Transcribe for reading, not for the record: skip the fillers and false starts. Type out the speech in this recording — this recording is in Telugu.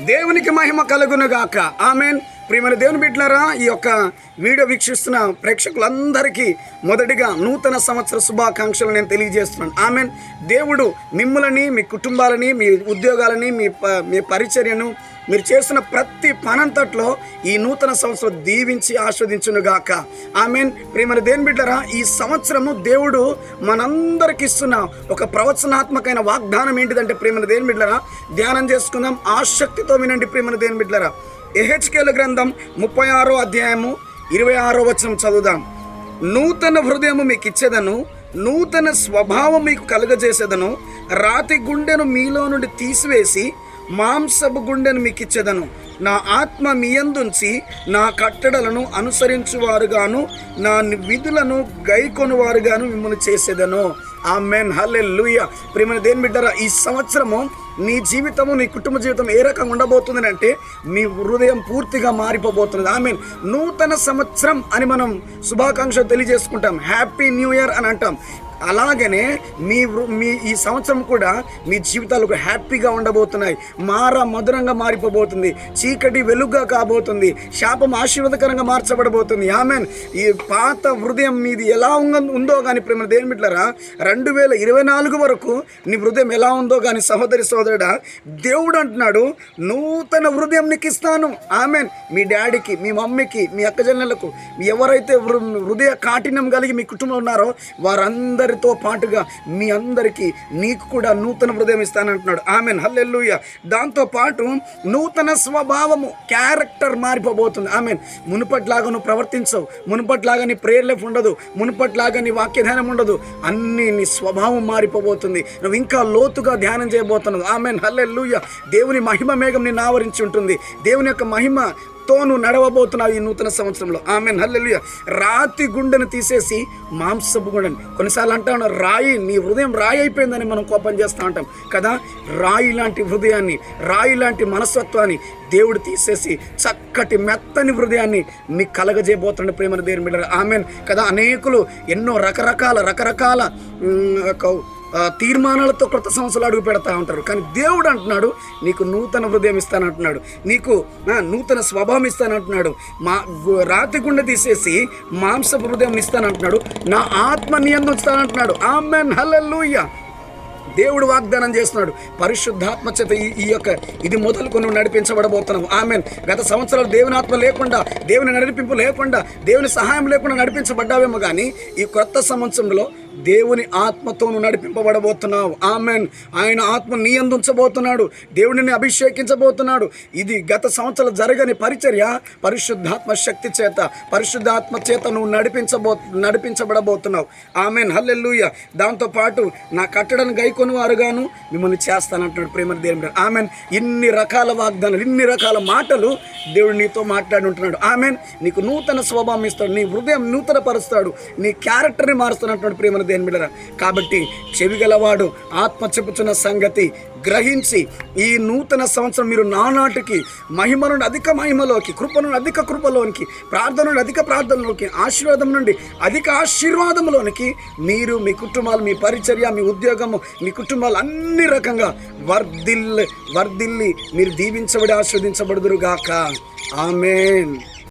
దేవునికి మహిమ కలుగునుగాక. ఆమెన్. ప్రియమైన దేవుని బిడ్డలారా, ఈ యొక్క వీడియో వీక్షిస్తున్న ప్రేక్షకులందరికీ మొదటిగా నూతన సంవత్సర శుభాకాంక్షలు నేను తెలియజేస్తున్నాను. ఆమెన్. దేవుడు మిమ్మల్ని, మీ కుటుంబాలని, మీ ఉద్యోగాలని, మీ పరిచర్యను, మీరు చేస్తున్న ప్రతి పనంతట్లో ఈ నూతన సంవత్సరం దీవించి ఆస్వాదించునుగాక. ఆమెన్. ప్రియమైన దేవుని బిడ్డలారా, ఈ సంవత్సరము దేవుడు మనందరికి ఇస్తున్న ఒక ప్రవచనాత్మకమైన వాగ్దానం ఏంటిదంటే, ప్రియమైన దేవుని బిడ్డలారా, ధ్యానం చేసుకుందాం. ఆసక్తితో వినండి. ప్రియమైన దేవుని బిడ్డలారా, యెహెజ్కేలు గ్రంథం 36వ అధ్యాయము 26వ వచనం చదువుదాం. నూతన హృదయము మీకు ఇచ్చేదను, నూతన స్వభావం మీకు కలుగజేసేదను, రాతి గుండెను మీలో నుండి తీసివేసి మాంసపు గుండెను మీకు ఇచ్చేదను, నా ఆత్మ మీ యందుంచి నా కట్టడలను అనుసరించువారుగాను నా విధులను గైకొనువారుగాను మిమ్మల్ని చేసేదను. ఆమేన్. హల్లెలూయా. ప్రియమైన దేవుని బిడ్డలారా, ఈ సంవత్సరము నీ జీవితము, నీ కుటుంబ జీవితం ఏ రకంగా ఉండబోతుంది అంటే, మీ హృదయం పూర్తిగా మారిపోబోతున్నది. ఆమేన్. నూతన సంవత్సరం అని మనం శుభాకాంక్షలు తెలియజేసుకుంటాం, హ్యాపీ న్యూ ఇయర్ అని అంటాం. అలాగనే మీ ఈ సంవత్సరం కూడా మీ జీవితాలకు హ్యాపీగా ఉండబోతున్నాయి. మధురంగా మారిపోబోతుంది. చీకటి వెలుగుగా కాబోతుంది. శాపం ఆశీర్వాదకరంగా మార్చబడబోతుంది. ఆమెన్. ఈ పాత హృదయం మీది ఎలా ఉందో కానీ ప్రేమ దేవుని బిడ్డలారా, 2024 వరకు నీ హృదయం ఎలా ఉందో కానీ సహోదరి సోదరుడా, దేవుడు అంటున్నాడు, నూతన హృదయం నీకు ఇస్తాను. ఆమెన్. మీ డాడీకి, మీ మమ్మీకి, మీ అక్కజల్లెలకు, ఎవరైతే హృదయ కాఠిన్యం కలిగి మీ కుటుంబంలో ఉన్నారో వారందరూ తో పాటుగా మీ అందరికీ నీకు కూడా నూతన హృదయం ఇస్తానంటున్నాడు. ఆమెన్. హల్లెలూయా. దాంతో పాటు నూతన స్వభావము, క్యారెక్టర్ మారిపోబోతుంది. ఆమెన్. మునుపట్లాగా నువ్వు ప్రవర్తించవు, మునుపట్లాగా నీ ప్రేయర్ లైఫ్ ఉండదు, మునుపట్లాగా నీ వాక్య ధ్యానం ఉండదు. నీ స్వభావం మారిపోబోతుంది. నువ్వు ఇంకా లోతుగా ధ్యానం చేయబోతున్నావు. ఆమెన్. హల్లెలూయా. దేవుని మహిమ మేఘం నిన్ను ఆవరించి ఉంటుంది. దేవుని యొక్క మహిమతో నువ్వు నడవబోతున్నావు ఈ నూతన సంవత్సరంలో. ఆమెన్. హల్లెలూయా. రాతి గుండెను తీసేసి మాంసపు గుండెని, కొన్నిసార్లు అంటాను రాయి, నీ హృదయం రాయి అయిపోయిందని మనం కోపం చేస్తూ ఉంటాం కదా. రాయి లాంటి హృదయాన్ని, రాయి లాంటి మనస్తత్వాన్ని దేవుడు తీసేసి చక్కటి మెత్తని హృదయాన్ని మీకు కలగజేయబోతున్నాడు. ప్రేమ దేవుని బిడ్డలారా. ఆమెన్ కదా. అనేకులు ఎన్నో రకరకాల తీర్మానాలతో కొత్త సంవత్సరాలు అడుగు పెడతా ఉంటారు. కానీ దేవుడు అంటున్నాడు, నీకు నూతన హృదయం ఇస్తానంటున్నాడు, నీకు నూతన స్వభావం ఇస్తానంటున్నాడు, రాతి గుండె తీసేసి మాంసపు హృదయం ఇస్తానంటున్నాడు, నా ఆత్మ నీ యందు ఉంచుతానంటున్నాడు. ఆమెన్. హల్లెలూయా. దేవుడు వాగ్దానం చేస్తున్నాడు. పరిశుద్ధాత్మ చేత ఇది మొదలుకొని నడిపించబడబోతున్నాం. ఆమెన్. గత సంవత్సరాలు దేవుని ఆత్మ లేకుండా, దేవుని నడిపింపు లేకుండా, దేవుని సహాయం లేకుండా నడిపించబడ్డావేమో కానీ ఈ కొత్త సంవత్సరంలో దేవుని ఆత్మతో నడిపింపబడబోతున్నావు. ఆమెన్. ఆయన ఆత్మ నీ యందు ఉంచబోతున్నాడు. దేవుడిని అభిషేకించబోతున్నాడు. ఇది గత సంవత్సరాలు జరగని పరిచర్య పరిశుద్ధాత్మ శక్తి చేత, పరిశుద్ధాత్మ చేత నువ్వు నడిపించబడబోతున్నావు. ఆమెన్. హల్లెలూయా. దాంతోపాటు నా కట్టడను గైకొని వారుగాను మిమ్మల్ని చేస్తానంటున్నాడు. ప్రేమ దేవుడు. ఆమెన్. ఇన్ని రకాల వాగ్దానాలు, ఇన్ని రకాల మాటలు దేవుడు నీతో మాట్లాడి ఉంటున్నాడు. ఆమెన్. నీకు నూతన స్వభావం ఇస్తాడు, నీ హృదయం నూతన పరుస్తాడు, నీ క్యారెక్టర్ని మారుస్తున్నటువంటి ప్రేమ దేవుని బిడ్డలారా. కాబట్టి చెవిగలవాడు ఆత్మ చెప్పుచున్న సంగతి గ్రహించి ఈ నూతన సంవత్సరం మీరు నానాటికి మహిమ నుండి అధిక మహిమలోకి, కృప నుండి అధిక కృపలోనికి, ప్రార్థన నుండి అధిక ప్రార్థనలోకి, ఆశీర్వాదం నుండి అధిక ఆశీర్వాదంలోనికి మీరు, మీ కుటుంబాలు, మీ పరిచర్య, మీ ఉద్యోగము, మీ కుటుంబాలు అన్ని రకంగా వర్ధిల్లి మీరు దీవించబడి ఆస్వాదించబడుదురుగాక. ఆమేన్.